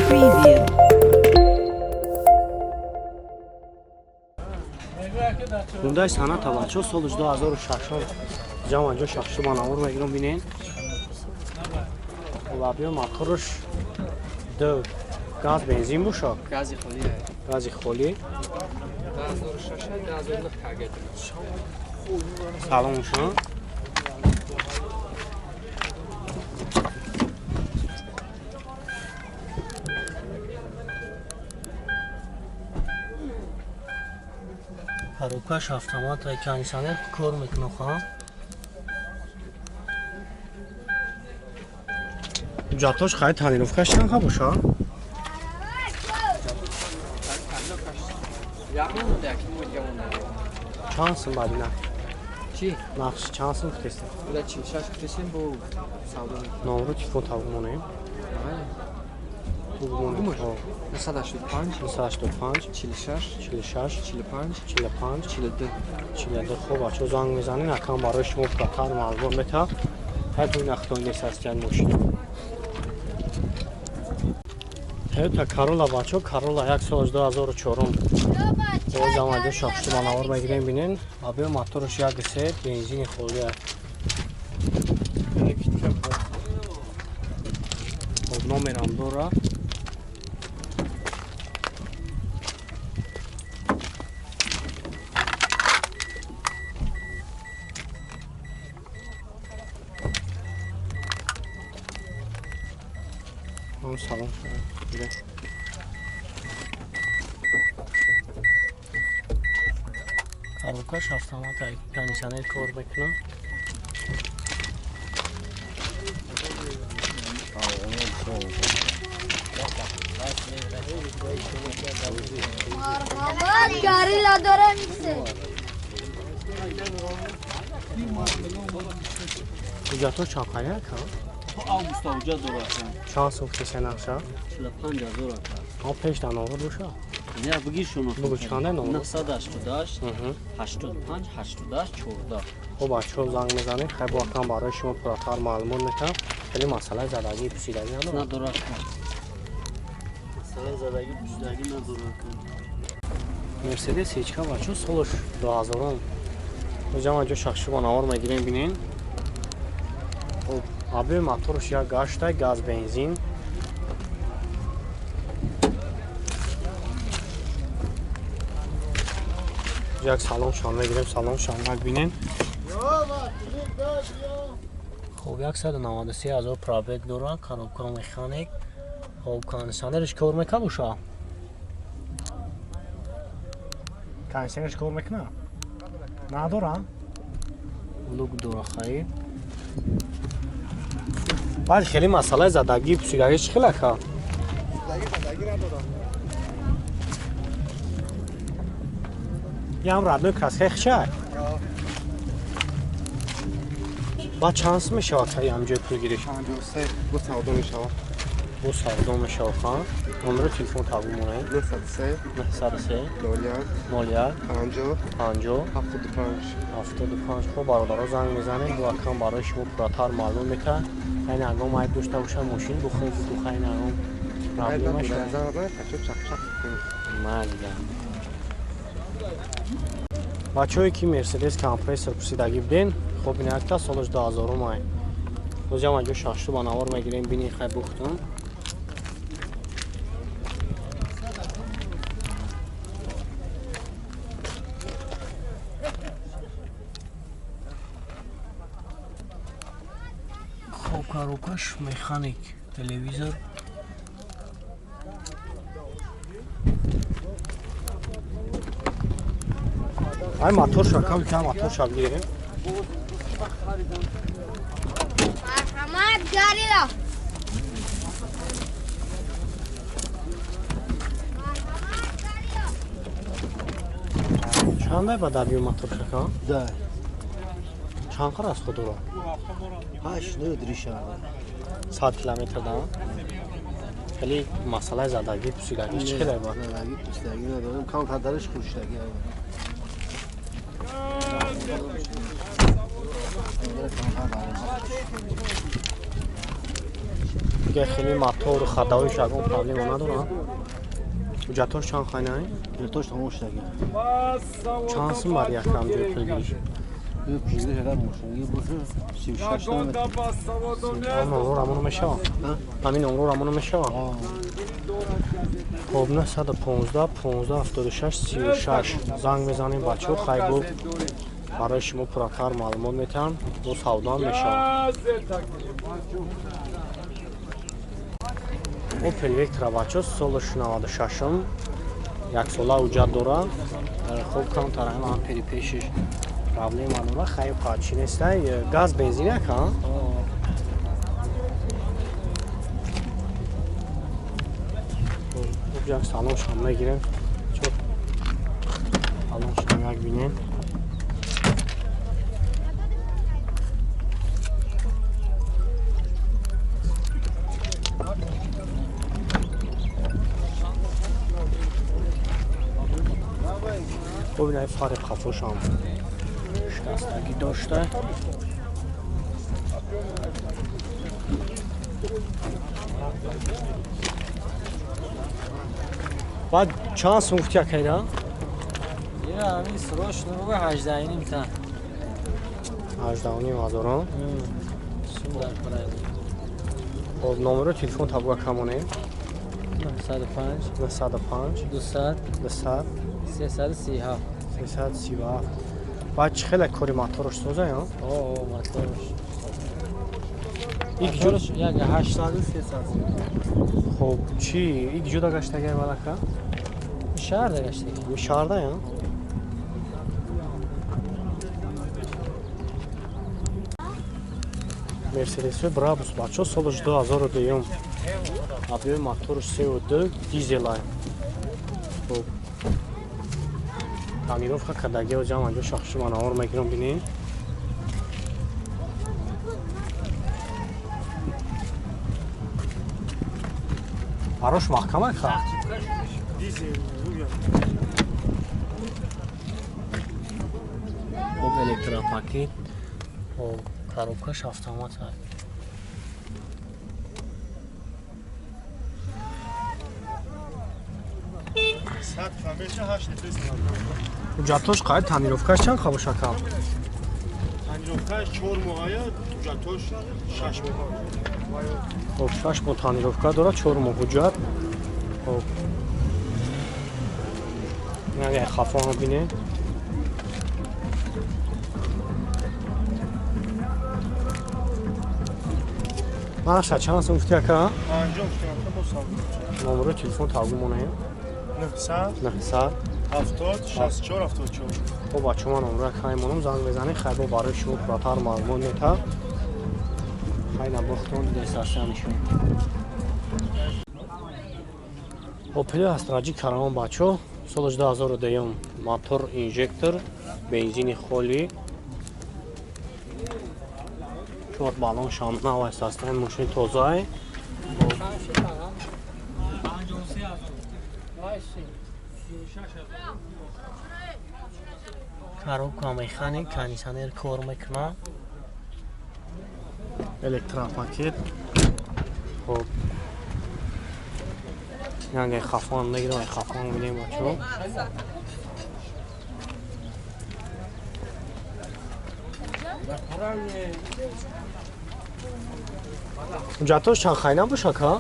Preview. Hyundai Sonata бачо соли 2006 ҷамъ анҷо шахши манавар мегирам бинен. Лабиё моторш ду газ бензин бошад. Гази холӣ. Гази холӣ. 2006 2009 тагид. Салон шо. Парукаш автомат ва кондиционер кор мекунад хоҳам. Ҷатош хай танировкаш чанга боша? Чанд сум бадина? Чи? Нақш чанд сум кутеста? Буда чи? Шаш кутесин бо савдо. Номро телефон тавгумонем. Тавгумонем. 285 285 46 46 45 45 42. 42 хуб бачо занг мезанин акам барои шумо пуртар маълумот метавад. ҳар дуи нахтои нест аст ҷан мошин. Toyota Corolla бачо Corolla 1 соли 2004 боз амаҷо шахши манавар мегирем бинен. Абиё моторш 1.3 бензини холӣ аст. Хуб номерам дорад. Салон шуда. Карукаш автомат кондиционер кор мекунад. Marhaban, garila dore misin? Ҷато чақая ка? Августа уҷа дорасан. Чанд сум киса нақша? 45000 ака. Ҳам пеш дар номер боша? Не, бигир шумо. Бугу чанде номер? 988 85 88 14. хуб бачо занг мезанед хай бо акам барои шумо пуртар маълумот метавам. Хеле масъалаи задагии пусидагӣ надорад. Надорад. Масъалаи задаги пусидагӣ надорад. Мерседес ҳечка бачо солаш 2000 ҷамъ анҷо шахши манавар мегирем бинен. Хуб абиё моторш як гашта газ бензин. як салоншон мегирем салоншон як бинен. хуб 193000 пробег дорад коробка механик. хуб кондиционерш кор мекунад боша? кондиционерш кор мекунад? надорад? лук дора хаи. баъд хеле масъалаи задагии пусидагӣ чӣ хела ка? ям радной краскаи хичай? баъд чанд сум мешавад ка ҳамҷои пул гириш? 53 бо савдо мешавад. бо савдо мешавад ха? номеро телефон тавгумонем? 903 903 01 01 50 50 75. 75 хуб бародаро занг мезанем бо акам барои шумо пуртар маълумот метавад. ин ҳангом айб дошта бошад мошин бухӯ ин ҳангом проблема шуда. майда бачое ки мерседес компрессор пусидагӣ биден хуб ин якта солаш 2000 май ҷамъ анҷо шахшу ба навор мегирем бини хай бухтум. хуб карукаш механик телевизор. ай мотор шакал ка мотор шаб гирем. Marhaban, garila. чандай ба дабиё мотор шакал? Да. чанд қар аст худро? 8 9 дриша. 100 километр да? خیلی مسئله زدگی پوسیدگی چی خیلی با؟ زدگی پوسیدگی ندارم کام پدرش خوشتگی دیگه خیلی موتور خداوی شگون پرابلم ندارم. جاتوش چند خانه ای؟ جاتوش تموم شده. چند سم بر یک کم جای پلگیش؟ یه پیشگیر هر موشن یه بوده 36 تا متر. همین نمرو رامونو میشه؟ همین نمرو رامونو میشه؟ خب نه 115 15 76 36 زنگ بزنیم بچه خیلی بود برای شما پراتر معلومات میتونم و سودان میشه. Opel Vectra بچه سالش 96 یک ساله اوجت داره. خوب کام تر هم پری پیشش پرابلم نداره. خیلی پاچی نیسته. گاز بنزینه که یک سالان شام نگیریم چون سالان شام یک بینیم. ببینید فار خفوش هم شکستگی داشته. بعد چند سوختی کیده؟ یه همین سراش نمو 18 اینی میتن 18,500 هزاران. سون در پرای خب نمره تلفن تابگاه کمونه 905 905 200 200 337 337. بعد چه خیلی کاری موتورش سوزه یا؟ موتورش یک جور یک 800 300 خب چی یک جودا گشتگی مالکا؟ شهر داشتیم شارده یا؟ مرسدس برابوس بچه سالش 2002 ابیوی موتورش 32 دیزل ای. خب تعمیروفخه کدگی و جمع انجا شخصی مناور میگیرم بینین. براش محکمه که خب الکتروپاکی و کاروبکش автомат هست. جاتوش قاید تعمیروفکش چند خواب شکم؟ تعمیروفکش 4 ماه جاتوش 6 ماه. خب 6 ماه تعمیروفکا داره 4 ماه حجت. خب یعنی خفا رو بینید. من شد چند هستم افتی اکا؟ انجام شدم نمره تلفن تاگو مونه 900 70 64 74. خب بچه من نمره اکای مونم زنگ بزنی خیلی برای شما براتر معلومات میتا خیلی بختون دیستاسیانشون. اوپل استراجی کارمان بچه سالش 2002 موتور اینژکتور بنزین خالی چهار بالون شامنه و اساساً ماشین توزیع. коробка механик кондиционер кор мекунад. электропакет хоб янге хафон мегирам хафон бидем бачо جاتوش چند خیلی نباشه که؟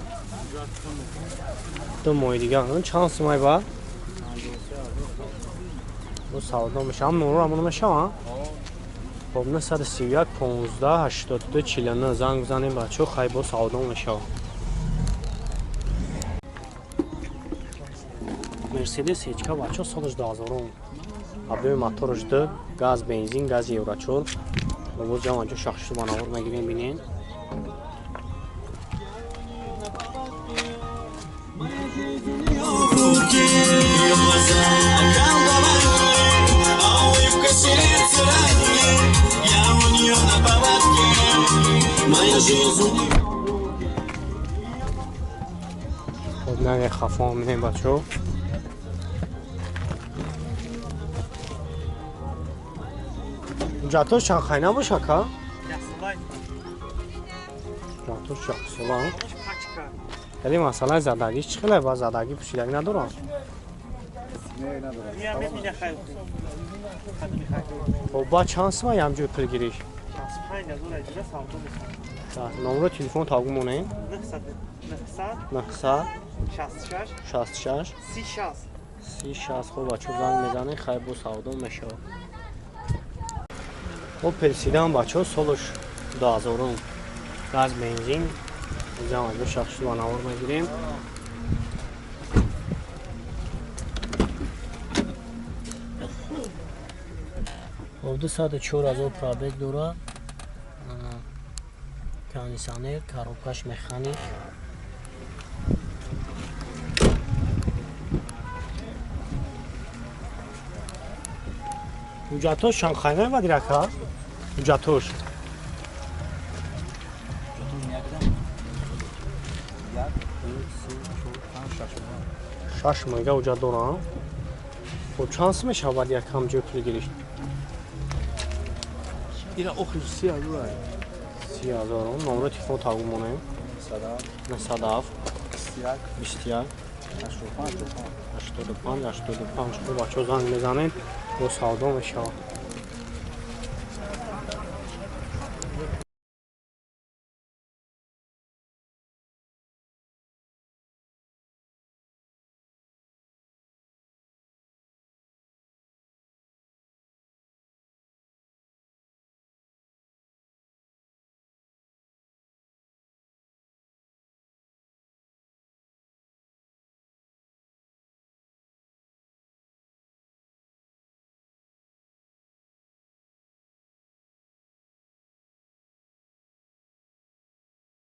2 ماه دیگه اون چند سمای بعد؟ دو سودا میشه هم نورو همونو میشه ها؟ خب نه 131 15 82 49 زنگ بزنیم بچه خیلی با سودا میشه. مرسدس هیچکا بچه سالش 2000 ابیوی موتورش ده گاز بنزین گاز یوراچول و باز جا آنجا شخصی بناور میگیریم بینین. خب نه خفا میدیم بچه جاتوش چند خیلی نباشه که؟ جاتوش 60 ساله ولی مثلا زدگیش چی خیلی با زدگی پوشیدگی ندارم خب با چانس ما همجور پلگیریش نمره تلفن تاگمونه 900 66 30 خب بچه زنگ میزنه خیلی با سودا میشه خب پرسیدم بچه سالش 2000 گاز بنزین اینجا از دو شخصی با نوار میگیریم خب 204,000 پرابگ دوره کانیسانر کاروبکاش مکانیک Ucatoş Şanghay'na var direkt ha. Ucatoş. Şaşmayga ucadora. O şans mı şavar ya kamcı pul giriş. İra oxuş siyah var. Siyah zor. Numara telefon tağım ona. Sadaf. Ne sadaf. Siyah. Bistiyar. 85. 85 85 خب بچه‌ها زنگ بزنین و سودا میشه